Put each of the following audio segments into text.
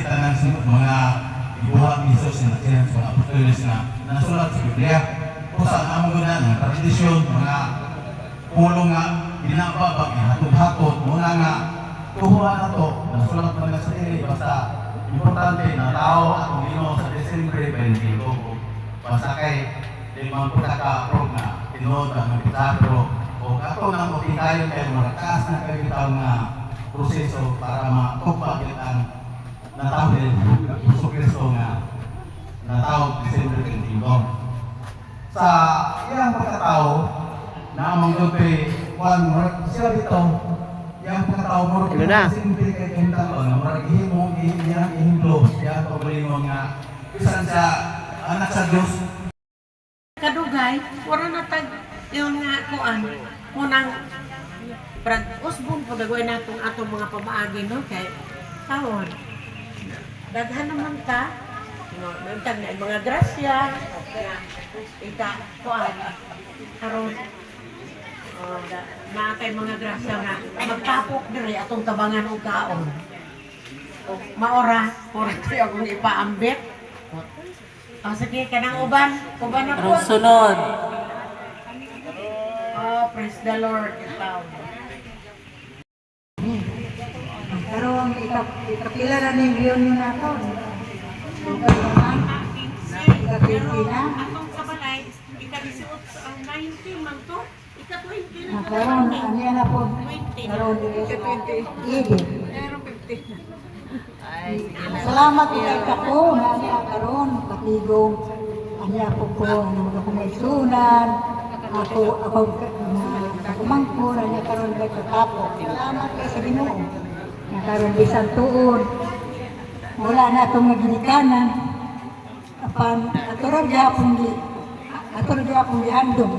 mga ibuhat ni Jesus na sinang mga apostoles na nasulat sa Biblia. Kung saan ang mga ng tradisyon, mga pulong nga binababag, hatod-hatod, muna nga tuhuan na ito, nasulat mo na sa dili, basta importante na tao at Panginoon sa December 22. Basta kay, di man po naka-approve na tinod ang magpitapro, o ato nang mapitayon kayo, marakas na kayo itang proseso para matupag ang natawag ni Jesu Cristo nga natawag December 22. Sa iyang pagkatao na amang doon Juan sila dito iyang pagkatao mo simple kay kentang na maragihim mo iyang ihimlo iyang pagulino nga bisan sa anak sa Diyos kadugay wala na tag yung nga kuan munang brad usbon po dagway natong atong mga pamaagi no kay tawon daghan naman ta no nantag na mga grasya ita kuan karon na kay mga grasya nga magtapok diri atong tabangan og kaon maora ora tayo akong ipaambit sige kanang uban na po sunod. Praise the Lord itaw Karon ikapila na ning reunion nato. Pero atong sa balay, ika-18 ang 19 man to, ika-20 na Karon aniya na po. 20. Karon ika-20. Meron 50 na. Salamat kay kako na niya karon patigong aniya po ko mga kumaisunan. Ako mangko na niya karon kay kakapok. Salamat kay sa Ginoo. Na karon bisan tuod. Wala na itong maginikanan. Apan aturo gyapon gihandom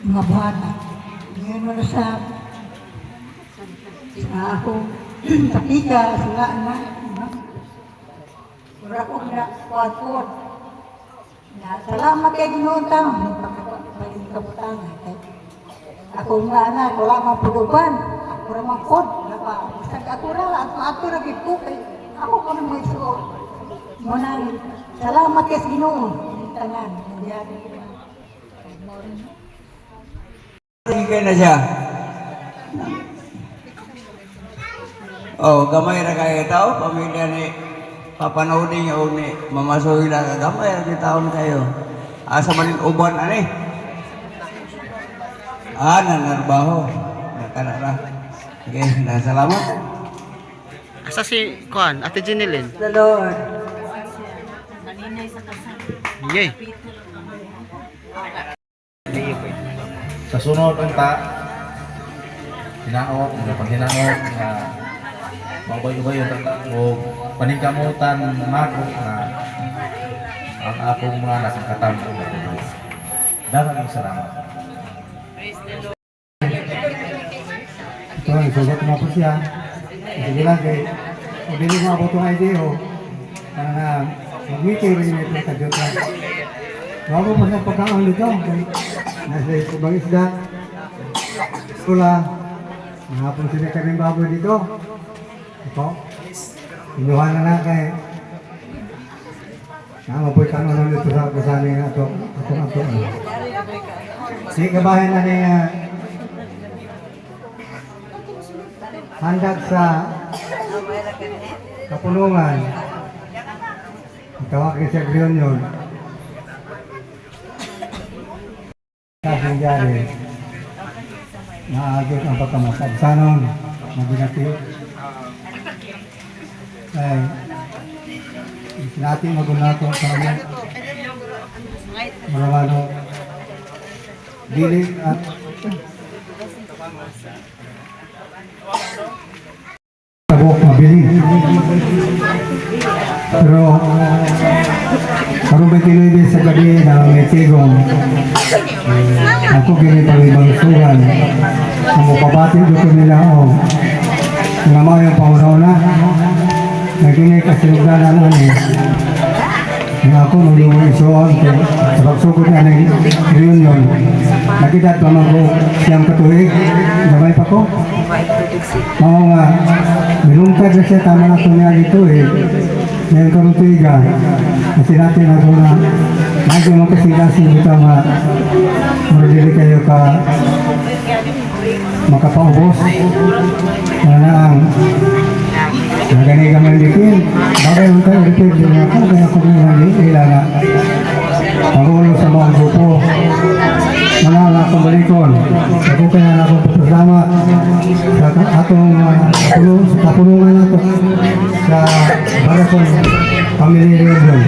mga buhata. Ngayon mo na sa ako tatika sila na ura ko na kuat na salamat kay Ginoo tang pagkabutan ako nga na wala man puduban ako ra man pod ako ra ato ra gid ko kay ako ko nang magsuot mo na salamat kay Ginoo tanan Tingkay na siya. Oh, gamay ra kay tao, pamilya ni papanawin niyo ni Mama Sohila ka gamay ra kay taon kayo. Asa man uban ani? Nanarbaho. Nakanara. Okay, salamat. Asa si Kuan, Ate Jenilyn? the Lord Yay. sa sunod unta hinaot nga panghinaot nga mabay-ubay o paningkamutan mako na ang akong mga nasangkatan ko daghang salamat. So, isugot mo po siya. Sige lang kay hindi mo abot ang idea o na mag-meeting rin ito sa Diyos lang. Bago mo sa pagkaon dito, nasa ibang isda, sula, mahapon sila ka rin baboy dito. Ito, inuha na kay mapoy ka naman dito sa kasali nga ito. Sige kabahin na niya handag sa kapulungan. Tawag kay Sir Leon. Kasing jari. Naagit ang pagkamasabsanon. Mabinati. Ay, natin magunato sa kanya. Maramano. Dili at tabok mabili. Pero karong 29 sa gabi na may tigong ako gini pang sugan ang mapabati dito nila o nga mga yung paunaw na na gini kasinugdanan ano Nga ako nung yung isuon sa pagsugod na ng reunion. Nakita pa man ko siyang katuig. Gamay pa ko. Oo nga. Milungkad na siya tama na niya dito eh. Ngayon karutuiga. Kasi natin ako na medyo makasilasin dito nga marili kayo ka makapaubos. Na ang nagani kami ang dikin. Bagay ang tayo repeat din ako. Kaya kung nila na pangulo sa mga grupo. Mga kumbalikon. Ako kaya na akong pasasama sa atong kapulungan nato sa Barakon Family Reunion.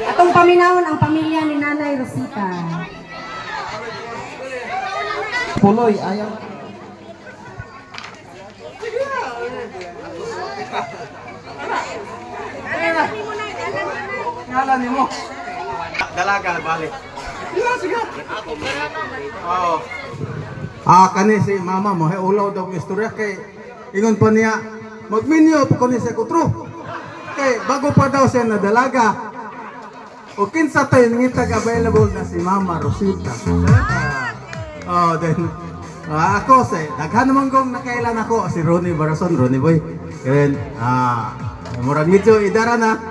Atong paminawon ang pamilya ni Nanay Rosita. Puloy, ayaw. Ngalan ni mo. Dalaga, balik. Sige. Oo. Kani si mama mo, ulaw daw ng istorya kay ingon pa niya, magminyo pa ko ni sa kutro. Kay bago pa daw siya na dalaga. O kinsa tayo nangitag available na si Mama Rosita. Then ako sa daghan naman kong nakailan ako si Ronnie Barason, Ronnie Boy. Then murag medyo idara na.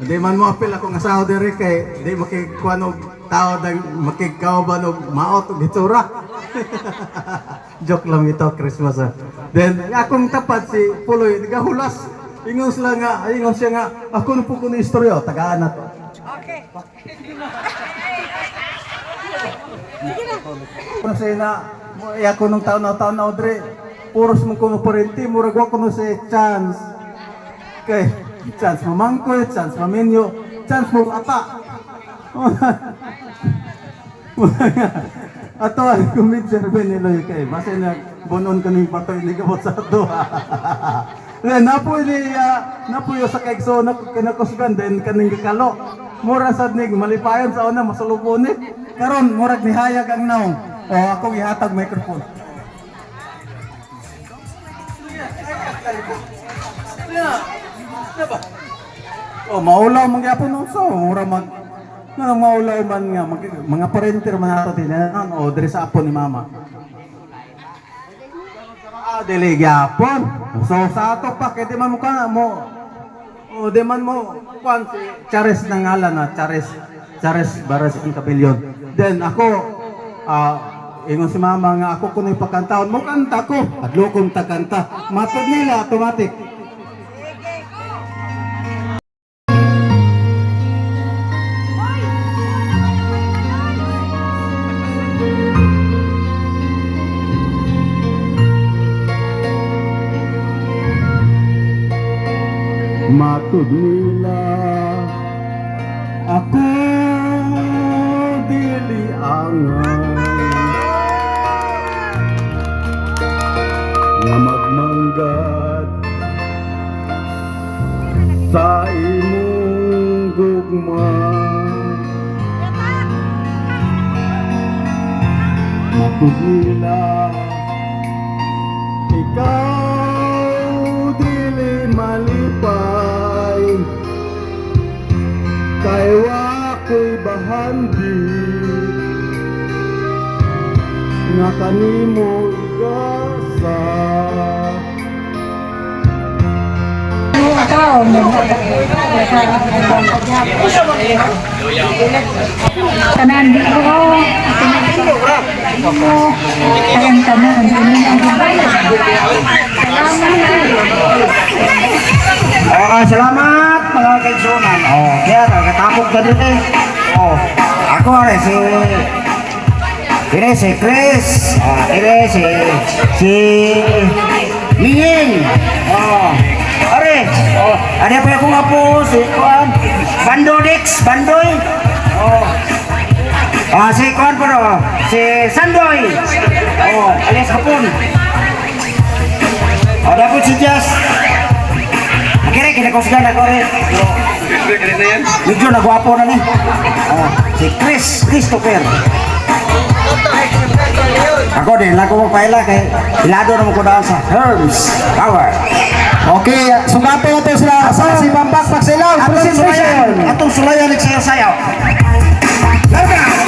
Hindi man mo apil ako nga sa diri kay di makikuan og tao dag makikauban og maot og itsura. Joke lang ito, Christmas. Then akong tapat si Puloy nagahulas. Ingon sila nga, ingon siya nga, ako na po ko na istorya, tagaan na to. Okay. Kung sa'yo na, ako nung taon na Audrey, puros mong kuno parenti, murag ko no si chance. Kay, chance mamangkoy, chance maminyo, chance mo ata. Ato ay kumidser beniloy kay, basta na bonon kaning patoy ni kabot sa ato. Napuyo sa kaigso na kinakusgan din kaning gikalo. Mura sad nig malipayon sa una masulubon ni. Karon murag nihayag ang naong. O ako ihatag microphone. Maulaw man gyapon so mura mag nang maulaw man nga mga parenter man ato tinan o diri sa apon ni mama. Dili gyapon. So sa ato pa kay di man mo kana mo. O di man mo kuan si Chares nang ngalan na Chares Baras ang Kapilyon. Then ako ingon si mama nga ako kunoy pakantahon mo kanta ko. Adlo kong takanta. Matod nila automatic. Matud nila ako dili angay nga magmanggad sa imong gugma. Matud nila ikaw dili malipay kay wa ko'y bahandi nga kanimo igasa. Tanan di ko. Tanan tanan Salamat. mga kaigsunan. Oh, kaya nagkatapok na din eh. Oh, ako rin si Chris. Si Mingin. Oh, are. Oh, ada pa akong apo si Kuan. Bandoy. Oh. Si Kuan po si Sandoy. Oh, alias Hapon. Ada po si Jazz. Akhirnya kinakusgan ako rin. Medyo nagwapo na ni. Si Christopher. Ako din, lago mo paila kay ilado naman ko daan sa Herms Tower. Okay, sungapin natin sila sa si Bambak Pagsilaw. Atong sulayan nagsayaw-sayaw. Welcome!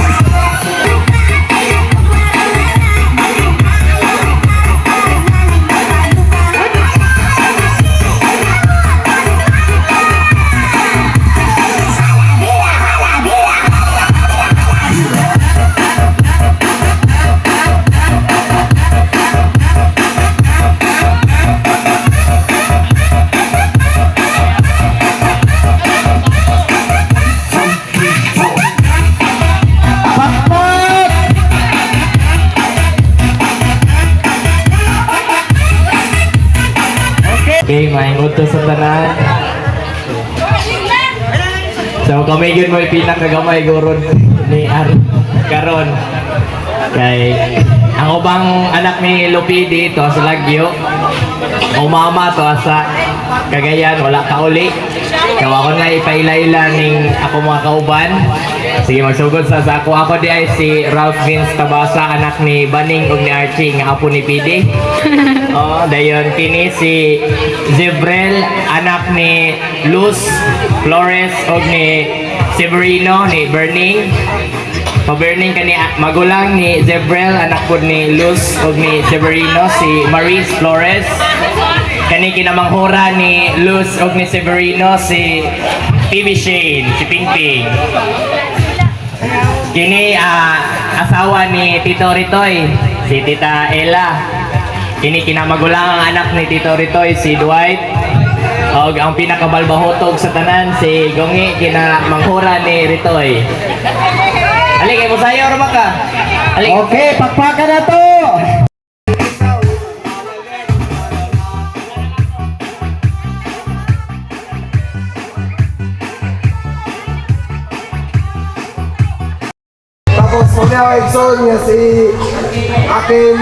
Okay, maingod to sa tanan. So kami yun mo pinakagamay gurod ni karon. Kay ang ubang anak ni Lupidi to sa Lagyo. Umama to sa Cagayan, wala ka uli. Kawa ko nga ipailayla ning ako mga kauban. Sige, magsugod sa ako. Ako di ay si Ralph Vince Tabasa, anak ni Baning ug ni Archie, nga apo ni Pidi. Oh, dayon kini si Zebrel, anak ni Luz Flores ug ni Severino ni Berning. Pa-Berning kani magulang ni Zebrel, anak po ni Luz ug ni Severino, si Maris Flores. Kani kinamanghura ni Luz ug ni Severino, si TV Shane, si Pingping. Kini asawa ni Tito Ritoy, si Tita Ella. Kini kinamagulang ang anak ni Tito Ritoy, si Dwight. O ang pinakabalbahotog sa tanan, si Gongi, kinamanghura ni Ritoy. Alik, kayo mo sayo, Rama ka. Alik. Okay, pakpakan na to. Tapos muna ako exon niya si akin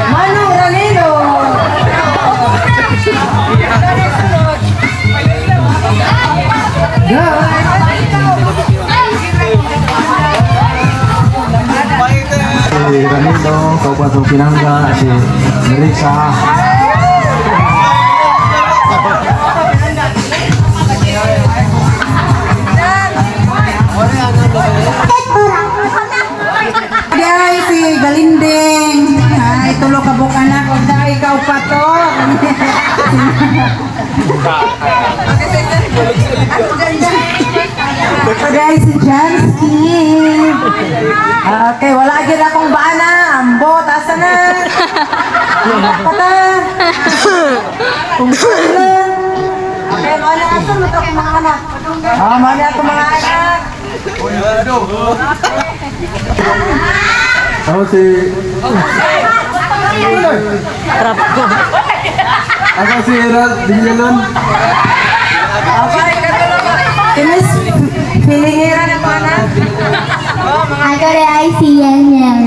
Manong Ranilo. Si Ranilo, Kabupaten Pinangga, si Melissa. Day si Galinding. Ay, tulo ka buka na ko. Day, ikaw pa to. Day si Jansky. Okay, wala agad akong baana. Ambot, asa na? Pata. Kung sila. Okay, mana ato mo ito mga anak? Mana ato mga anak? ako si ako si Erad Dingalan. Okay, Tinis, pilingira ng mga anak. Ako rin ay si Yan Yan.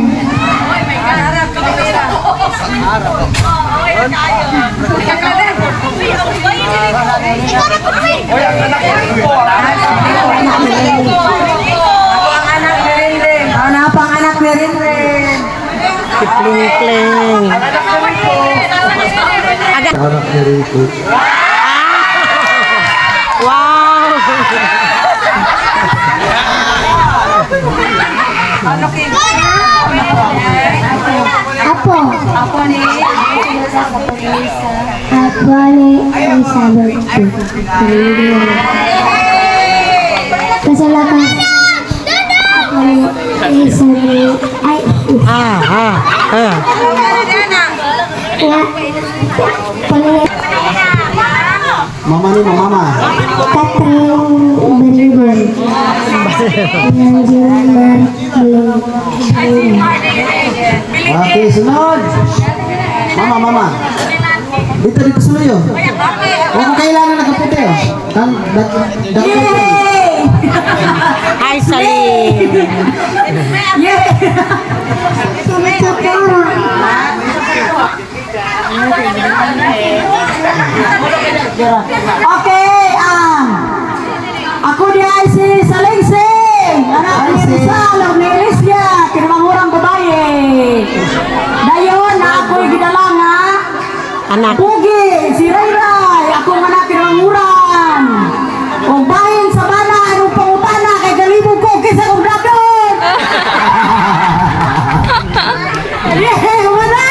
Ano pang anak ni Rinrin? Kling-kling. Anak ni Rico. Wow! Apo. Ako ni Apo ni Elizabeth. Pasalamat. Ako ni Elizabeth. Ay, Pangalan Mama ni mama. Catherine Berigon. Pengajian belum. Okay, sunod. Mama. Dito suyo. Huwag mo kailangan nakaputi oh. Hi, Salim. Okay, ako di ay si Salingsing. Anak ni Rizal, ni Elisya, kinamangurang babae. Dayon na ako'y gidala nga. Anak. Pugi, si Rayray, akong anak kinamangurang. Kung bahin sa bana, anong pangutana, kay galibog ko, kisa kong dadon. Yeah, wala!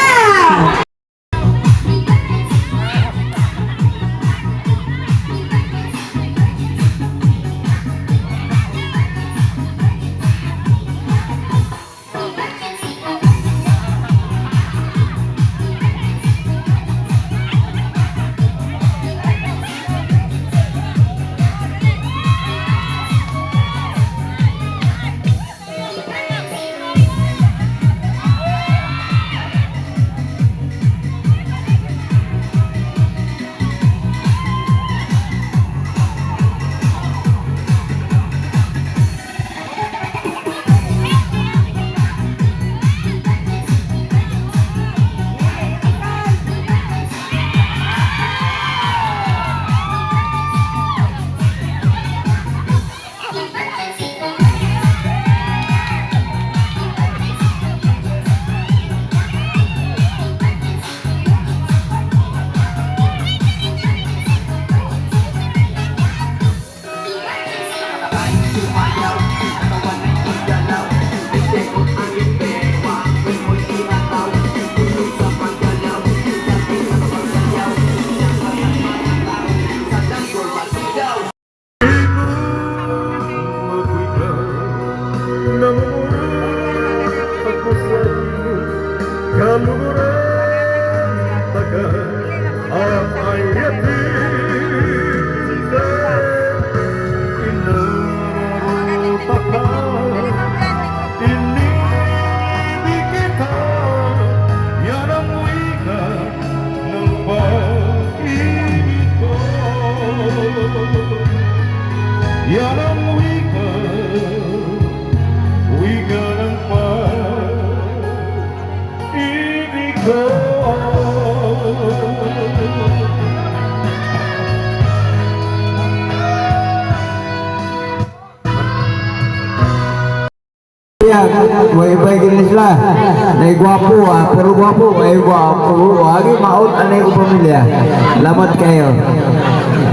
Buhay-buhay gini sila. Nay guwapo puro guwapo, ay guwapo. Agi maot anay ko pamilya. Lamat kayo.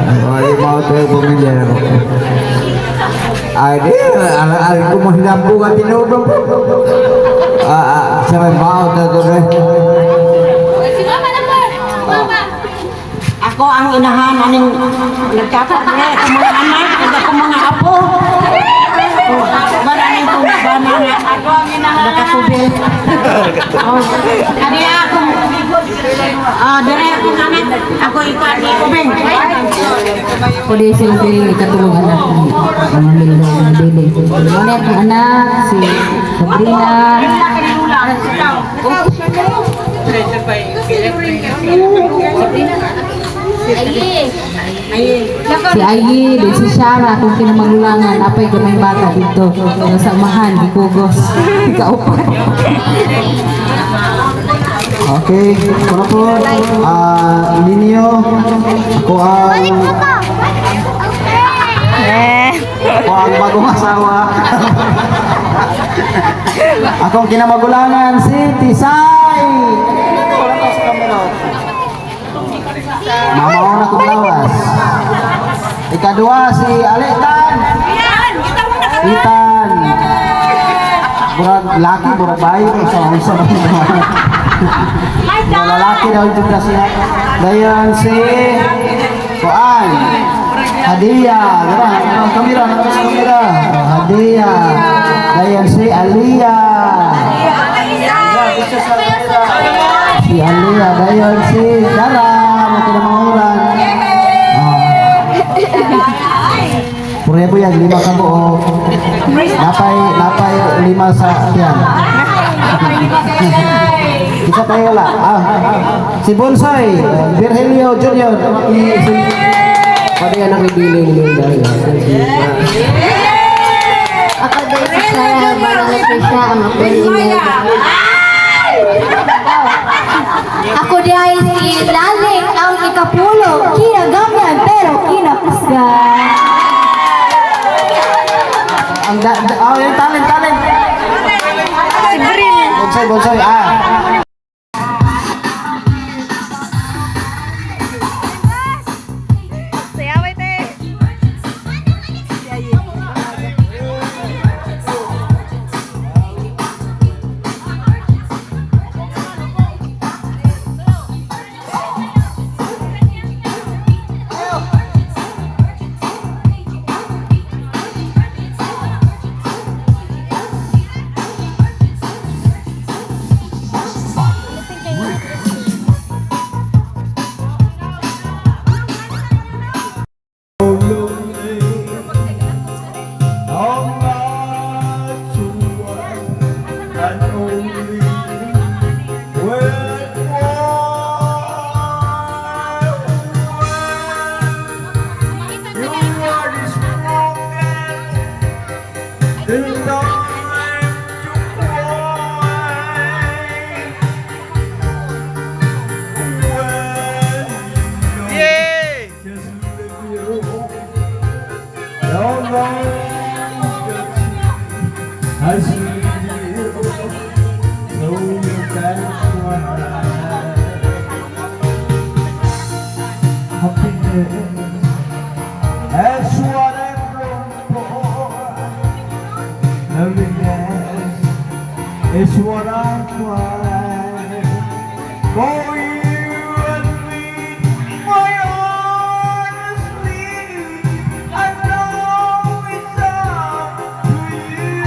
Agi maot kayo pamilya. Adi, ala ko mo hinampo ka tinudong. Sa may maot na to rin. Ako ang inahan aning nagkakat na ako mga anak, ako mga apo. Maraming kong bana nga. Ako ang inahan. Nakatubil. Kaya akong dere akong anak. Ako ikaw ni Ubeng. Pwede sila dili katulong anak ng mga milong ng dili. Ulit ang anak, si Sabrina. Si Ayi, din si Shara, kung kinamagulangan, apay gamay bata dito. Nasamahan, di kugos. Ikaupan. Okay, kuna po. Hindi niyo. Ako ang bagong asawa. Akong kinamagulangan si Tisay. Mama na kong lawas. Ikadua si Aletan. Itan. Burag laki, burag bayi. Isa na mga lalaki daw juga siya. Dayan si Kuan. Hadia. Kamera, nabas kamera. Hadia. Dayan si Alia. Si Alia, dayon si Dara, makinamanguran. Pura po yan, 5 ka buo. Napay 5 sa tiyan. Isa tayo lang. Si Bonsai, Virgilio Junior. Pwede yan ang ibiling nila. Ako din si Sarah Barangay ang ako email. Ako din si Laling ang ikapulo. Kinagamyan pero kinakusgan. Ang yung talent. Bonsai. That's what I'm looking for. Loneliness is what I'm crying for you and me. My honestly, I know it's up to you.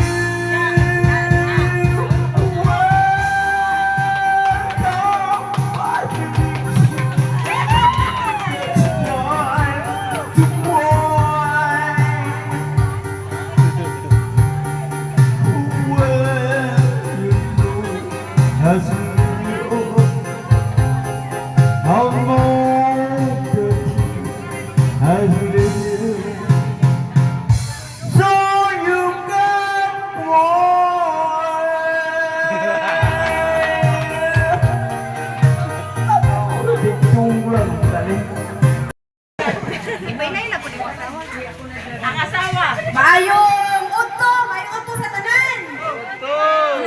Maayong utto sa tanan.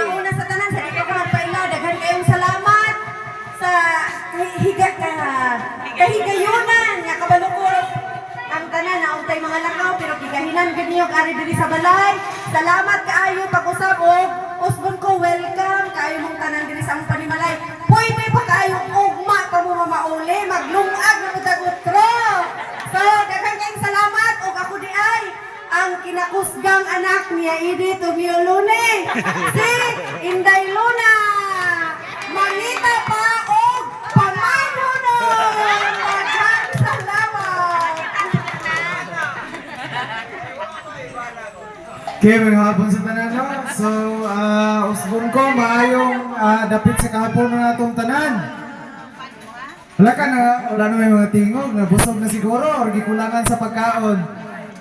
Una sa tanan sa dito ko magpaila, daghan kayong salamat sa kahigayunan nga kabalukod ang tanan na untay mga lakaw pero kigahinan gid niyo ari diri sa balay. Salamat kaayo pag-usab og usbon ko welcome kaayo mong tanan diri sa among panimalay. Pwede pa kaayo ugma pa mo mamauli maglungag na utag-utro. So daghan kayong salamat og ako di ay ang kinakusgang anak niya Edith Tumiolune, si Inday Luna. Mangita pa og pamanunon. Daghang salamat. Okay, mga hapon sa tanan, no? So, usbon ko, maayong dapit sa kahapon na natong tanan. Wala na may mga tingog, nabusog na siguro, or gikulangan sa pagkaon.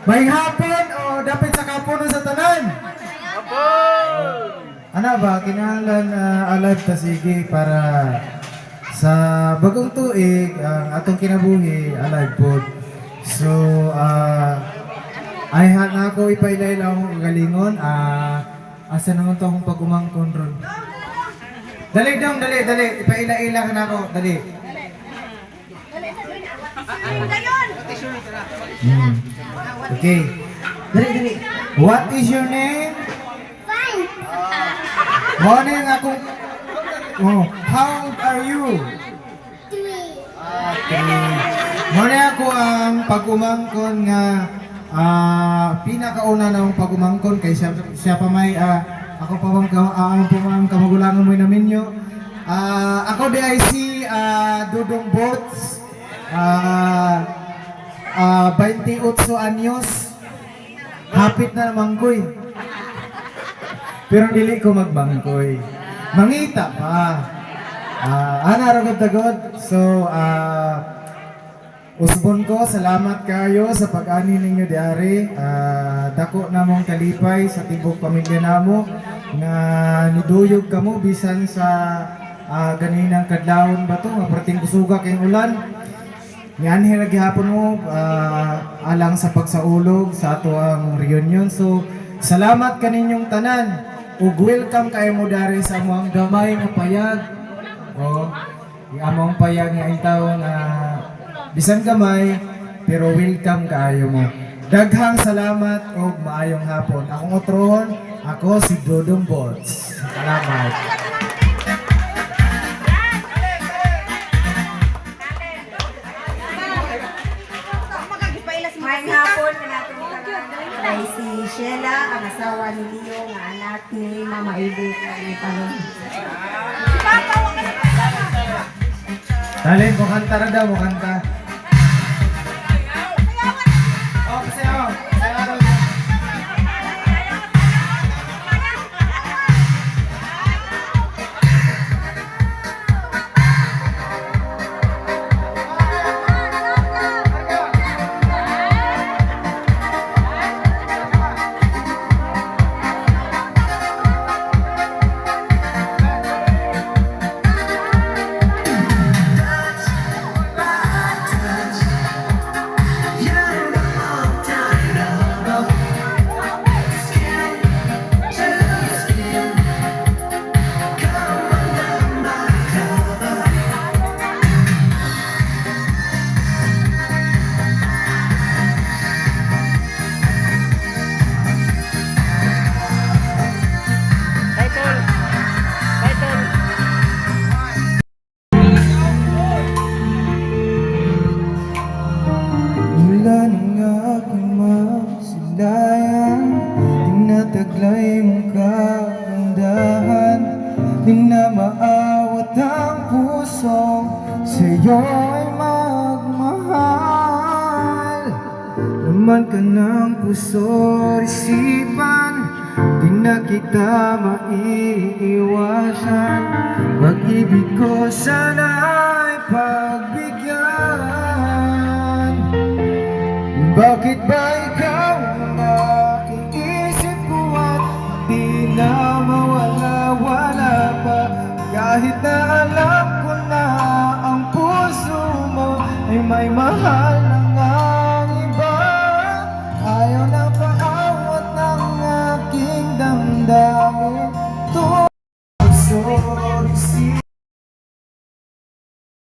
May hapon o dapit sa kahapon sa tanan? Ano ba, kinahanglan alive ta sige para sa bagong tuig, ang atong kinabuhi, alive po. So, ay na ako ipailay lang akong galingon. Asa naman to akong pag-umangkon ron. Dali. Ipaila-ila ka na ako. Dali. Okay. Dali. What is your name? Fine. Morning ako. Oh, how old are you? 3. Okay. Morning ako ang pag-umangkon nga pinakauna na ang pag-umangkon kay siya pa may ako pa ang kamagulangan mo namin nyo. Ako di ay si Dudong Boats. 28 anyos. Hapit na naman ko'y. Pero dili ko magbangkoy. Mangita pa. Ana ragod tagod. So, usbon ko, salamat kayo sa pag-ani ninyo diari. Dako namong kalipay sa tibok pamilya namo nga niduyog kamo bisan sa ganinang kadlawon ba to, maperting kusuga kayong ulan. Nianhi lagi hapon mo alang sa pagsaulog sa ato ang reunion. So, salamat kaninyong tanan. Ug welcome kayo mo dari sa among gamay nga payag. Among payag nga intaw nga bisan gamay pero welcome kayo mo. Daghang salamat ug maayong hapon. Akong utrohon, ako si Dodong Bots. Salamat. May hapon na natin ay si Sheila, ang asawa ni Leo, ang anak ni Mama Ibu ni Palong. Dalhin, mukanta rin daw, mukanta. Pasayaw. Pasayaw daw. Mula ng aking masilayan, tinataglay mong kagandahan, di na maawat ang puso, sa'yo'y magmahal. Laman ka ng puso, isipan, di na kita maiiwasan. Pag-ibig ko sana'y pagbigyan. Bakit ba ikaw ang aking isip ko at di na mawala-wala pa? Kahit na alam